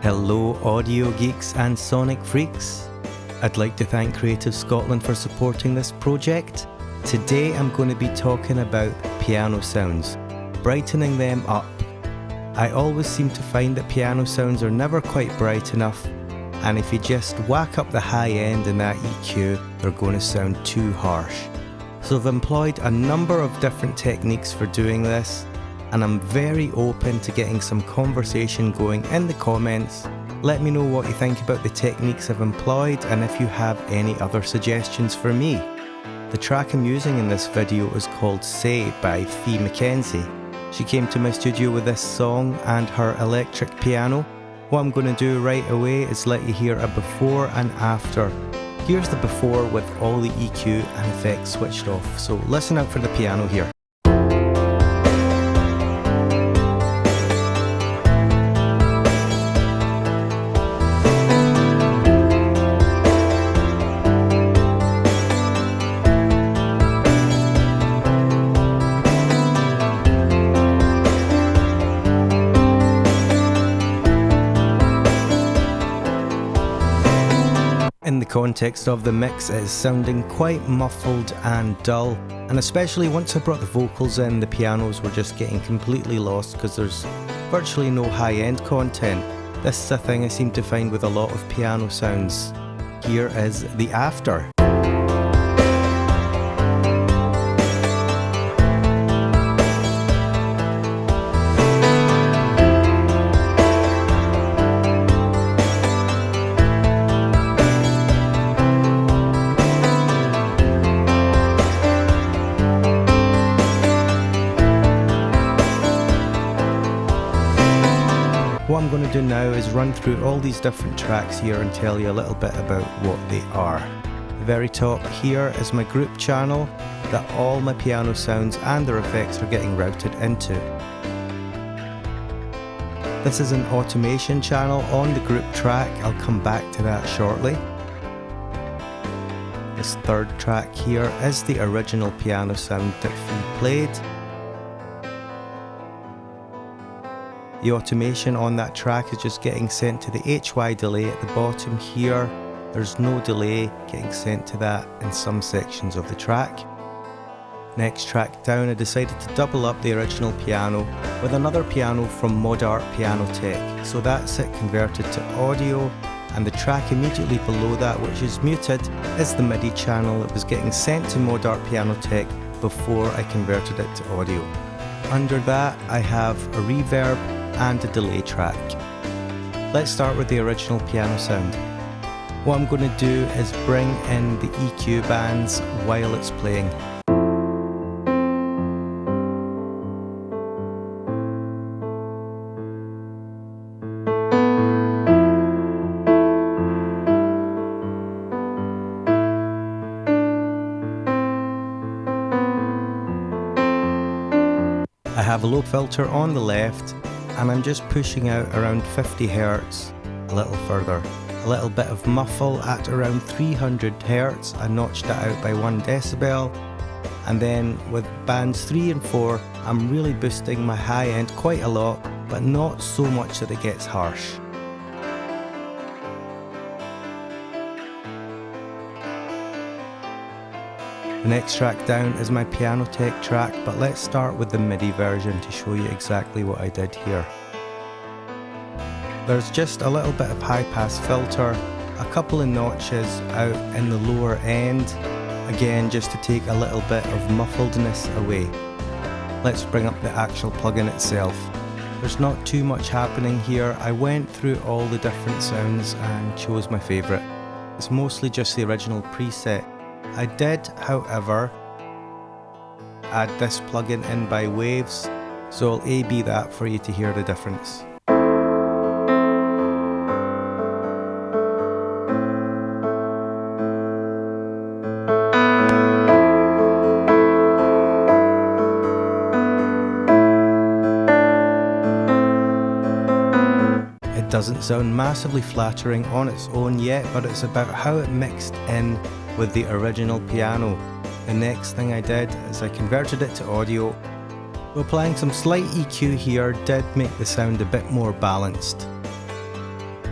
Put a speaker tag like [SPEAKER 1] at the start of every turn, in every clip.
[SPEAKER 1] Hello audio geeks and sonic freaks. I'd like to thank Creative Scotland for supporting this project. Today I'm going to be talking about piano sounds, brightening them up. I always seem to find that piano sounds are never quite bright enough, and if you just whack up the high end in that EQ, they're going to sound too harsh. So I've employed a number of different techniques for doing this, and I'm very open to getting some conversation going in the comments. Let me know what you think about the techniques I've employed and if you have any other suggestions for me. The track I'm using in this video is called Say by Fee Mackenzie. She came to my studio with this song and her electric piano. What I'm going to do right away is let you hear a before and after. Here's the before with all the EQ and effects switched off, so listen out for the piano here. In the context of the mix, it is sounding quite muffled and dull, and especially once I brought the vocals in, the pianos were just getting completely lost because there's virtually no high-end content. This is a thing I seem to find with a lot of piano sounds. Here is the after. What I'm going to do now is run through all these different tracks here and tell you a little bit about what they are. The very top here is my group channel that all my piano sounds and their effects are getting routed into. This is an automation channel on the group track, I'll come back to that shortly. This third track here is the original piano sound that Fee played. The automation on that track is just getting sent to the HY delay at the bottom here. There's no delay getting sent to that in some sections of the track. Next track down, I decided to double up the original piano with another piano from Modart Piano Tech. So that's it converted to audio, and the track immediately below that, which is muted, is the MIDI channel that was getting sent to Modart Piano Tech before I converted it to audio. Under that I have a reverb and a delay track. Let's start with the original piano sound. What I'm going to do is bring in the EQ bands while it's playing. I have a low filter on the left, and I'm just pushing out around 50 Hz, a little further. A little bit of muffle at around 300 Hz, I notched that out by 1 decibel. And then with bands 3 and 4, I'm really boosting my high end quite a lot, but not so much that it gets harsh. The next track down is my Piano Tech track, but let's start with the MIDI version to show you exactly what I did here. There's just a little bit of high pass filter, a couple of notches out in the lower end, again just to take a little bit of muffledness away. Let's bring up the actual plugin itself. There's not too much happening here. I went through all the different sounds and chose my favourite. It's mostly just the original preset. I did, however, add this plugin in by Waves, so I'll A/B that for you to hear the difference. It doesn't sound massively flattering on its own yet, but it's about how it mixed in with the original piano. The next thing I did is I converted it to audio. Applying some slight EQ here did make the sound a bit more balanced.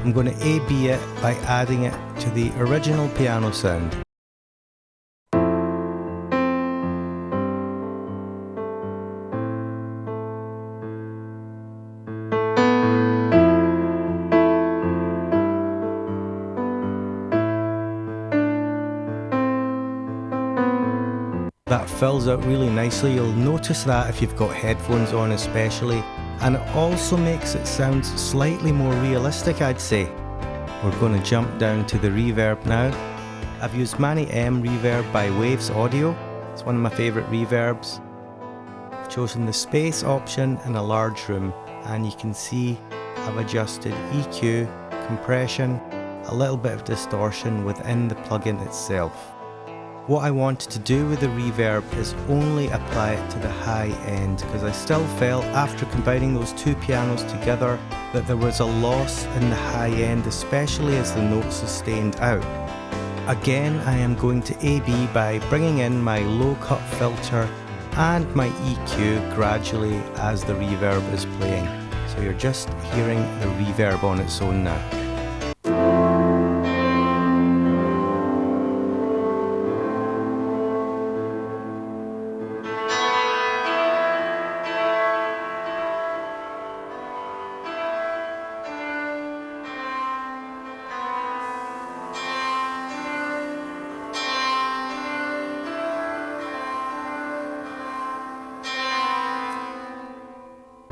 [SPEAKER 1] I'm going to A-B it by adding it to the original piano sound. That fills out really nicely. You'll notice that if you've got headphones on especially, and it also makes it sound slightly more realistic, I'd say. We're going to jump down to the reverb now. I've used Mani M reverb by Waves Audio. It's one of my favourite reverbs. I've chosen the space option in a large room, and you can see I've adjusted EQ, compression, a little bit of distortion within the plugin itself. What I wanted to do with the reverb is only apply it to the high end, because I still felt after combining those two pianos together that there was a loss in the high end, especially as the notes sustained out. Again, I am going to A-B by bringing in my low cut filter and my EQ gradually as the reverb is playing. So you're just hearing the reverb on its own now.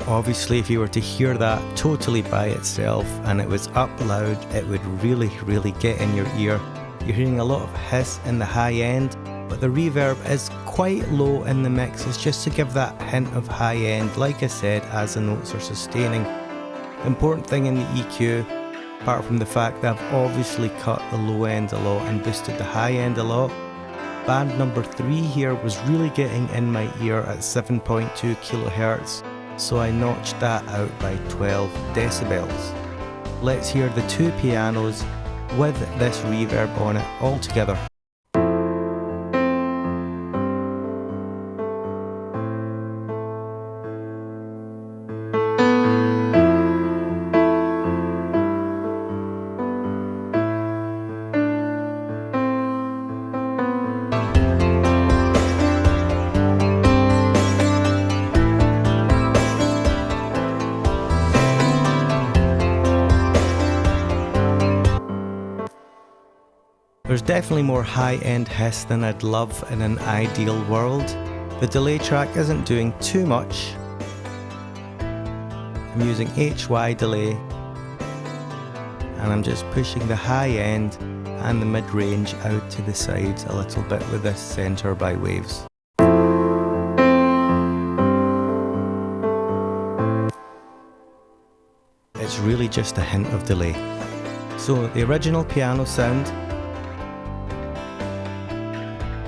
[SPEAKER 1] Obviously, if you were to hear that totally by itself and it was up loud, it would really get in your ear. You're hearing a lot of hiss in the high end, but the reverb is quite low in the mix. It's just to give that hint of high end, like I said, as the notes are sustaining. The important thing in the EQ, apart from the fact that I've obviously cut the low end a lot and boosted the high end a lot, band number 3 here was really getting in my ear at 7.2 kHz. So I notched that out by 12 decibels. Let's hear the two pianos with this reverb on it all together. There's definitely more high-end hiss than I'd love in an ideal world. The delay track isn't doing too much. I'm using HY delay, and I'm just pushing the high end and the mid-range out to the sides a little bit with this Center by Waves. It's really just a hint of delay. So the original piano sound,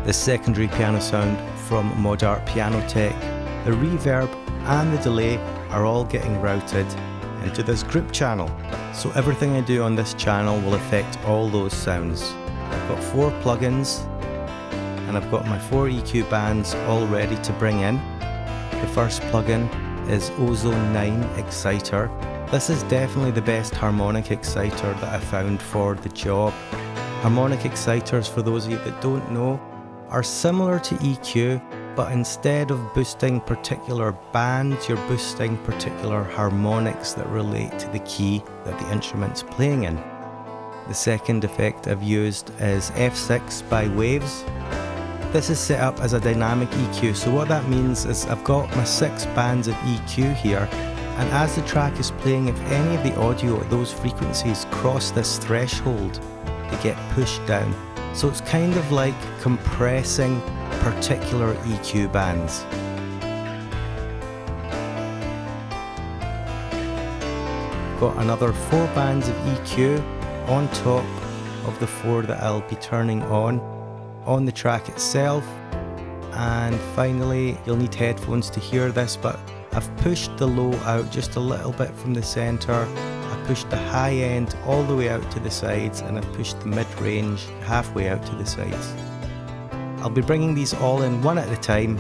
[SPEAKER 1] the secondary piano sound from Modart Piano Tech, the reverb and the delay are all getting routed into this group channel. So everything I do on this channel will affect all those sounds. I've got 4 plugins and I've got my 4 EQ bands all ready to bring in. The first plugin is Ozone 9 Exciter. This is definitely the best harmonic exciter that I found for the job. Harmonic exciters, for those of you that don't know, are similar to EQ, but instead of boosting particular bands, you're boosting particular harmonics that relate to the key that the instrument's playing in. The second effect I've used is F6 by Waves. This is set up as a dynamic EQ, so what that means is I've got my 6 bands of EQ here, and as the track is playing, if any of the audio at those frequencies cross this threshold, they get pushed down. So it's kind of like compressing particular EQ bands. Got another 4 bands of EQ on top of the 4 that I'll be turning on the track itself. And finally, you'll need headphones to hear this, but I've pushed the low out just a little bit from the center. I pushed the high end all the way out to the sides, and I've pushed the mid-range halfway out to the sides. I'll be bringing these all in one at a time,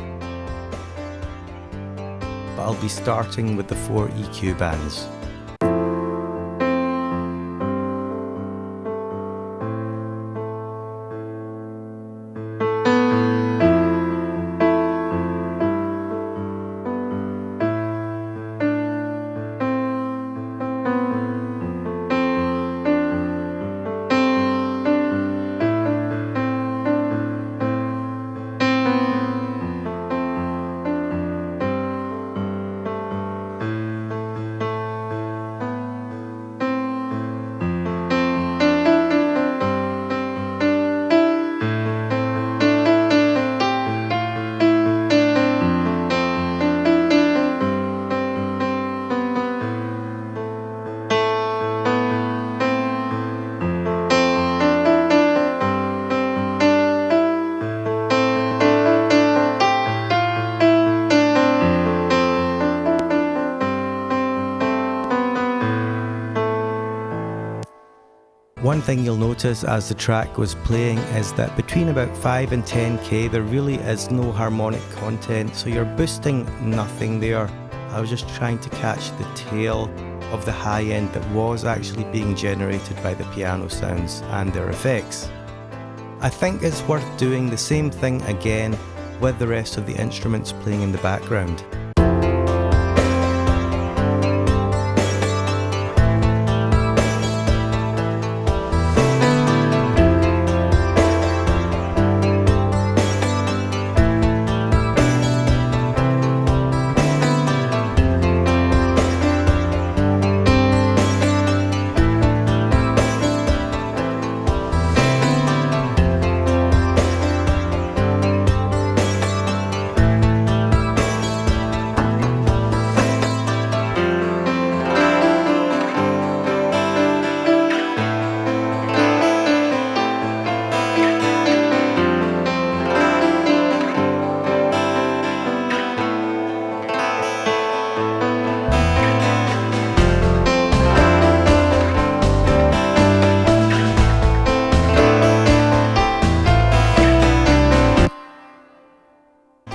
[SPEAKER 1] but I'll be starting with the 4 EQ bands. One thing you'll notice as the track was playing is that between about 5 and 10k there really is no harmonic content, so you're boosting nothing there. I was just trying to catch the tail of the high end that was actually being generated by the piano sounds and their effects. I think it's worth doing the same thing again with the rest of the instruments playing in the background.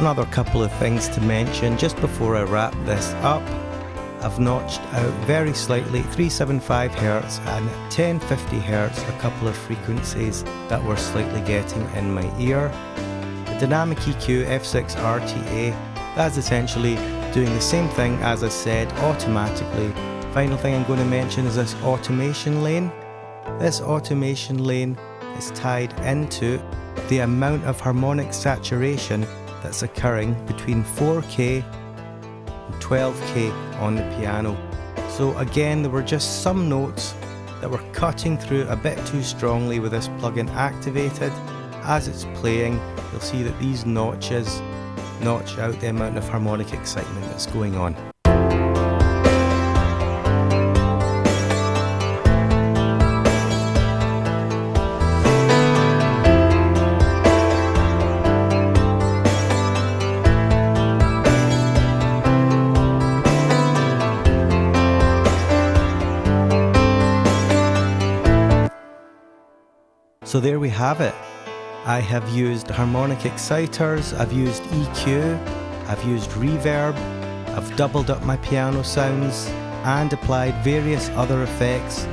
[SPEAKER 1] Another couple of things to mention just before I wrap this up. I've notched out very slightly 375 Hz and 1050 Hz, a couple of frequencies that were slightly getting in my ear. The dynamic EQ F6 RTA, that's essentially doing the same thing as I said automatically. Final thing I'm going to mention is this automation lane. This automation lane is tied into the amount of harmonic saturation that's occurring between 4K and 12K on the piano. So again, there were just some notes that were cutting through a bit too strongly with this plugin activated. As it's playing, you'll see that these notches notch out the amount of harmonic excitement that's going on. So there we have it. I have used harmonic exciters, I've used EQ, I've used reverb, I've doubled up my piano sounds and applied various other effects.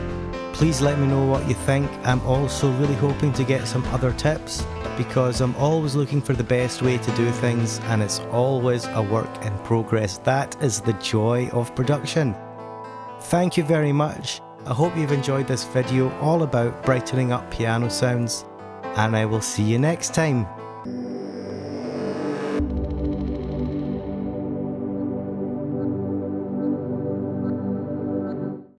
[SPEAKER 1] Please let me know what you think. I'm also really hoping to get some other tips because I'm always looking for the best way to do things and it's always a work in progress. That is the joy of production. Thank you very much. I hope you've enjoyed this video all about brightening up piano sounds, and I will see you next time.